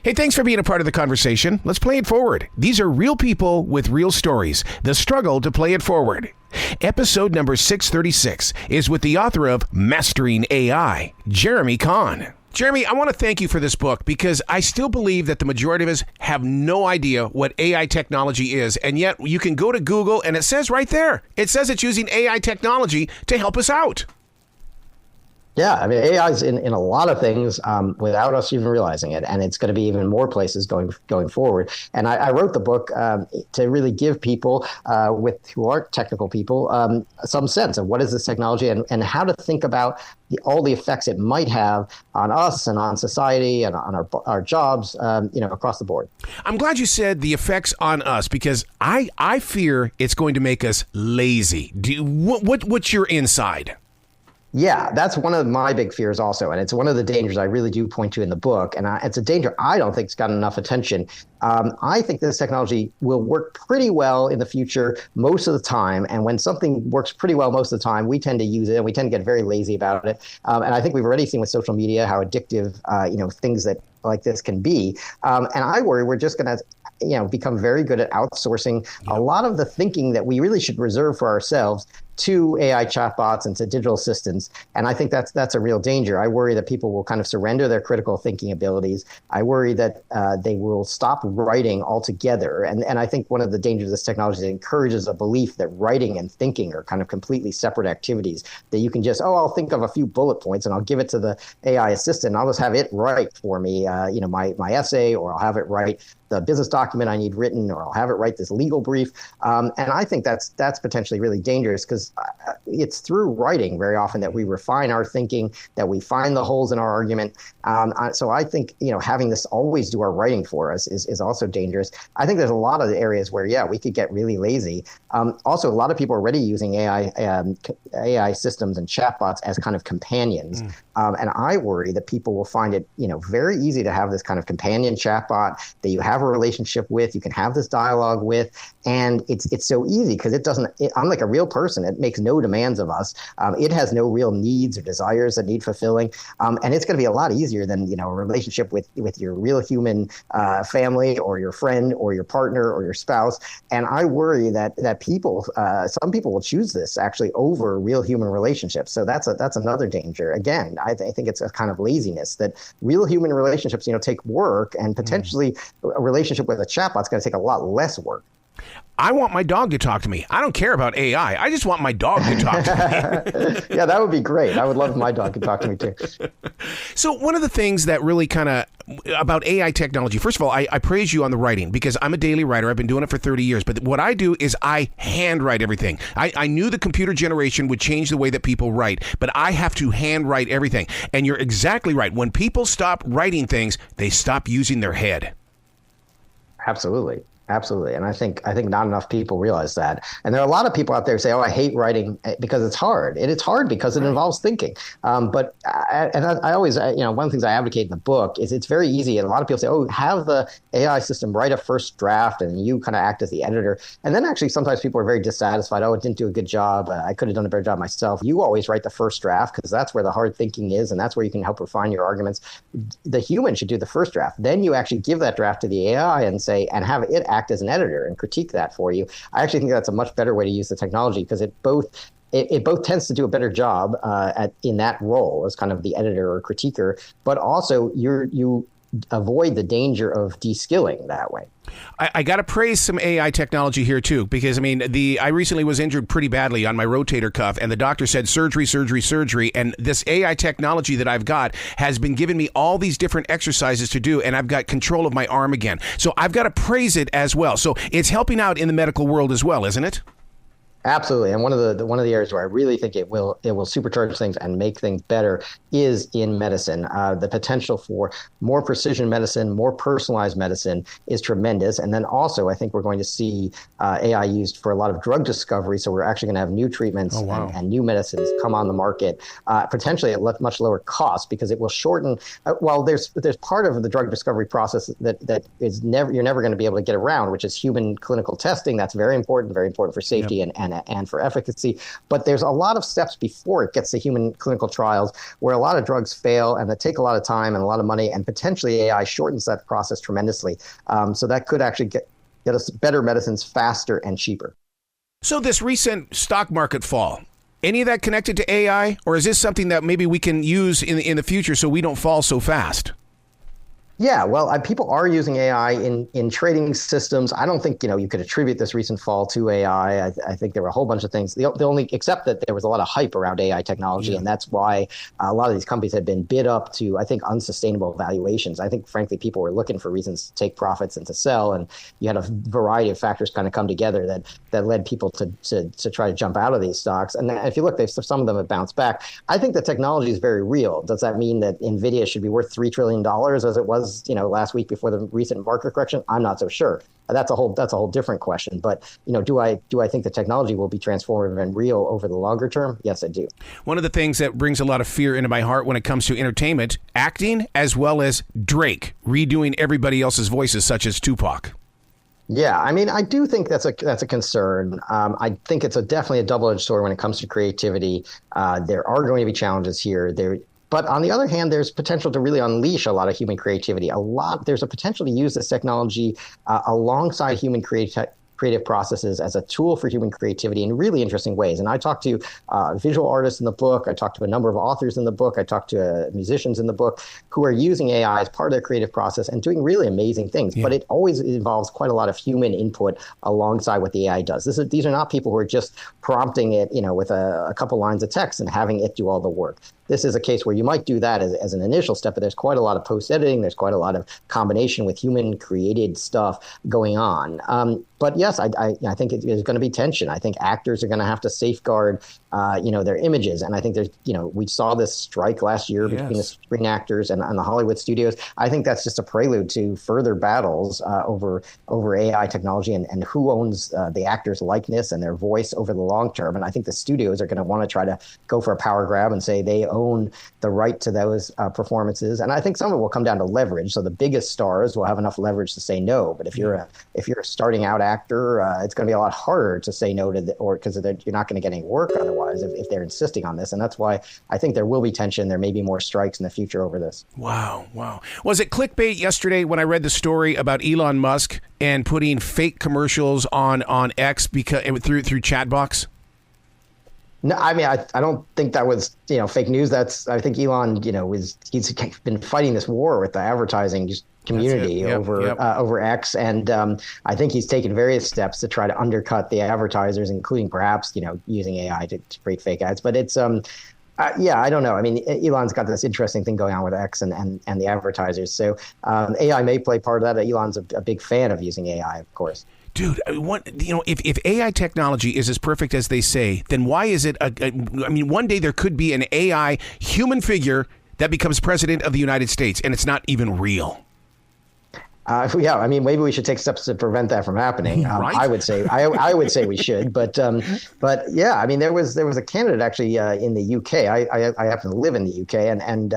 Hey, thanks for being a part of the conversation. Let's play it forward. These are real people with real stories. The struggle to play it forward. Episode number 636 is with the author of Mastering AI, Jeremy Kahn. Jeremy, I want to thank you for this book because I still believe that the majority of us have no idea what AI technology is, and yet you can go to Google and it says right there, it says it's using AI technology to help us out. Yeah, I mean, AI is in a lot of things without us even realizing it, and it's going to be even more places going forward. And I wrote the book to really give people who aren't technical people some sense of what is this technology and how to think about all the effects it might have on us and on society and on our jobs, across the board. I'm glad you said the effects on us because I fear it's going to make us lazy. What's your inside? Yeah, that's one of my big fears also. And it's one of the dangers I really do point to in the book. And it's a danger I don't think's gotten enough attention. I think this technology will work pretty well in the future most of the time. And when something works pretty well most of the time, we tend to use it and we tend to get very lazy about it. And I think we've already seen with social media how addictive, things that like this can be. And I worry we're just going to become very good at outsourcing a lot of the thinking that we really should reserve for ourselves to AI chatbots and to digital assistants. And I think that's a real danger. I worry that people will kind of surrender their critical thinking abilities. I worry that they will stop writing altogether. And I think one of the dangers of this technology is it encourages a belief that writing and thinking are kind of completely separate activities, that you can just, I'll think of a few bullet points and I'll give it to the AI assistant and I'll just have it write for me, my essay, or I'll have it write the business document I need written, or I'll have it write this legal brief. And I think that's potentially really dangerous because it's through writing very often that we refine our thinking, that we find the holes in our argument. So I think, having this always do our writing for us is also dangerous. I think there's a lot of areas where, we could get really lazy. Also, a lot of people are already using AI systems and chatbots as kind of companions. And I worry that people will find it, very easy to have this kind of companion chatbot that you have a relationship with, you can have this dialogue with, and it's so easy because unlike a real person, it makes no demands of us. It has no real needs or desires that need fulfilling, and it's going to be a lot easier than a relationship with your real human family or your friend or your partner or your spouse. And I worry that some people will choose this actually over real human relationships. So that's another danger. Again, I think it's a kind of laziness that real human relationships take work, and potentially a relationship with a chatbot's going to take a lot less work. I want my dog to talk to me. I don't care about AI. I just want my dog to talk to me. Yeah, that would be great. I would love if my dog could talk to me too. So one of the things that really kind of about AI technology, first of all, I praise you on the writing because I'm a daily writer. I've been doing it for 30 years. But what I do is I handwrite everything. I knew the computer generation would change the way that people write, but I have to handwrite everything. And you're exactly right. When people stop writing things, they stop using their head. Absolutely. Absolutely. And I think not enough people realize that. And there are a lot of people out there who say, I hate writing because it's hard. And it's hard because it involves thinking. But I always, one of the things I advocate in the book is it's very easy. And a lot of people say, have the AI system write a first draft and you kind of act as the editor. And then actually sometimes people are very dissatisfied. It didn't do a good job. I could have done a better job myself. You always write the first draft because that's where the hard thinking is. And that's where you can help refine your arguments. The human should do the first draft. Then you actually give that draft to the AI and have it act as an editor and critique that for you. I actually think that's a much better way to use the technology because it both tends to do a better job in that role as kind of the editor or critiquer, but also you avoid the danger of de-skilling that way. I got to praise some AI technology here too, because I recently was injured pretty badly on my rotator cuff, and the doctor said surgery, and this AI technology that I've got has been giving me all these different exercises to do, and I've got control of my arm again. So I've got to praise it as well. So it's helping out in the medical world as well, isn't it? Absolutely. And one of the areas where I really think it will supercharge things and make things better is in medicine. The potential for more precision medicine, more personalized medicine is tremendous. And then also, I think we're going to see AI used for a lot of drug discovery. So we're actually going to have new treatments and new medicines come on the market, potentially at much lower cost, because it will shorten. There's part of the drug discovery process that is you're never going to be able to get around, which is human clinical testing. That's very important for safety and and for efficacy. But there's a lot of steps before it gets to human clinical trials where a lot of drugs fail and that take a lot of time and a lot of money, and potentially AI shortens that process tremendously. So that could actually get us better medicines faster and cheaper. So this recent stock market fall, any of that connected to AI, or is this something that maybe we can use in the future so we don't fall so fast? Yeah, well, people are using AI in trading systems. I don't think, you could attribute this recent fall to AI. I think there were a whole bunch of things. The only, except that there was a lot of hype around AI technology, and that's why a lot of these companies had been bid up to, I think, unsustainable valuations. I think, frankly, people were looking for reasons to take profits and to sell, and you had a variety of factors kind of come together that led people to try to jump out of these stocks. And if you look, some of them have bounced back. I think the technology is very real. Does that mean that NVIDIA should be worth $3 trillion as it was last week before the recent market correction? I'm not so sure. That's a whole different question. But do I think the technology will be transformative and real over the longer term? Yes, I do. One of the things that brings a lot of fear into my heart when it comes to entertainment, acting, as well as Drake redoing everybody else's voices, such as Tupac. Yeah, I mean, I do think that's a concern. I think it's definitely a double-edged sword when it comes to creativity. There are going to be challenges here. But on the other hand, there's potential to really unleash a lot of human creativity. There's a potential to use this technology alongside human creative processes as a tool for human creativity in really interesting ways. And I talked to visual artists in the book. I talked to a number of authors in the book. I talked to musicians in the book who are using AI as part of their creative process and doing really amazing things. Yeah. But it always involves quite a lot of human input alongside what the AI does. These are not people who are just prompting it, with a couple lines of text and having it do all the work. This is a case where you might do that as an initial step, but there's quite a lot of post-editing. There's quite a lot of combination with human-created stuff going on. But yes, I think there's going to be tension. I think actors are going to have to safeguard, their images. And I think we saw this strike last year between the screen actors and the Hollywood studios. I think that's just a prelude to further battles over AI technology and who owns the actor's likeness and their voice over the long term. And I think the studios are going to want to try to go for a power grab and say they own the right to those performances. And I think some of it will come down to leverage. So the biggest stars will have enough leverage to say no. But if you're a starting out actor, it's going to be a lot harder to say no to because you're not going to get any work otherwise if they're insisting on this. And that's why I think there will be tension. There may be more strikes in the future over this. Wow. Was it clickbait yesterday when I read the story about Elon Musk and putting fake commercials on X because through chat box? No, I mean, I don't think that was, fake news. I think Elon, he's been fighting this war with the advertising community over X. And I think he's taken various steps to try to undercut the advertisers, including perhaps, using AI to create fake ads. But it's, I don't know. I mean, Elon's got this interesting thing going on with X and the advertisers. So AI may play part of that. Elon's a big fan of using AI, of course. Dude, if AI technology is as perfect as they say, then why is it? One day there could be an AI human figure that becomes president of the United States, and it's not even real. Maybe we should take steps to prevent that from happening. Right? I would say we should, but yeah, there was a candidate actually in the UK. I happen to live in the UK, and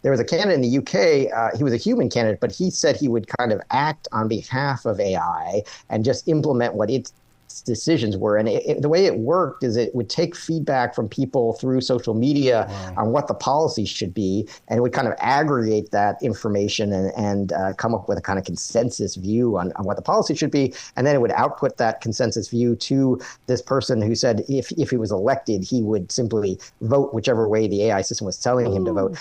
there was a candidate in the UK. He was a human candidate, but he said he would kind of act on behalf of AI and just implement what its decisions were. And the way it worked is it would take feedback from people through social media on what the policy should be, and it would kind of aggregate that information and come up with a kind of consensus view on what the policy should be. And then it would output that consensus view to this person who said if he was elected, he would simply vote whichever way the AI system was telling him to vote.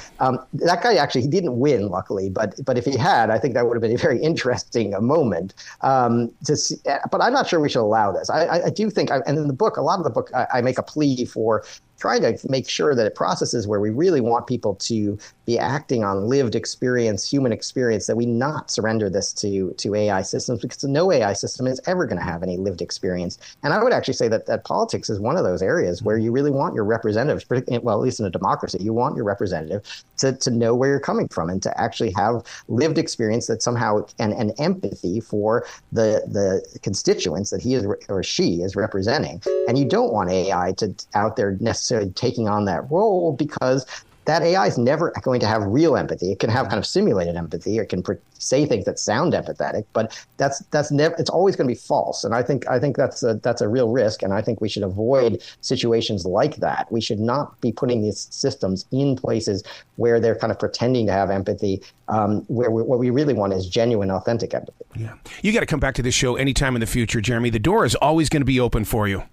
That guy actually, he didn't win, luckily, but if he had, I think that would have been a very interesting moment to see. But I'm not sure we should allow this. I do think, and in the book, a lot of the book, I make a plea for trying to make sure that it processes where we really want people to be acting on lived experience, human experience, that we not surrender this to AI systems, because no AI system is ever going to have any lived experience. And I would actually say that politics is one of those areas where you really want your representatives, well, at least in a democracy, you want your representative to know where you're coming from and to actually have lived experience that somehow and empathy for the constituents that he is or she is representing. And you don't want AI to out there necessarily taking on that role, because that AI is never going to have real empathy. It can have kind of simulated empathy. It can say things that sound empathetic, but that's never. It's always going to be false. And I think that's a real risk. And I think we should avoid situations like that. We should not be putting these systems in places where they're kind of pretending to have empathy. Where what we really want is genuine, authentic empathy. Yeah, you got to come back to this show anytime in the future, Jeremy. The door is always going to be open for you.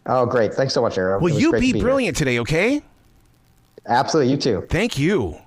Oh, great! Thanks so much, Arrow. Well, you be brilliant today, okay? Absolutely, you too. Thank you.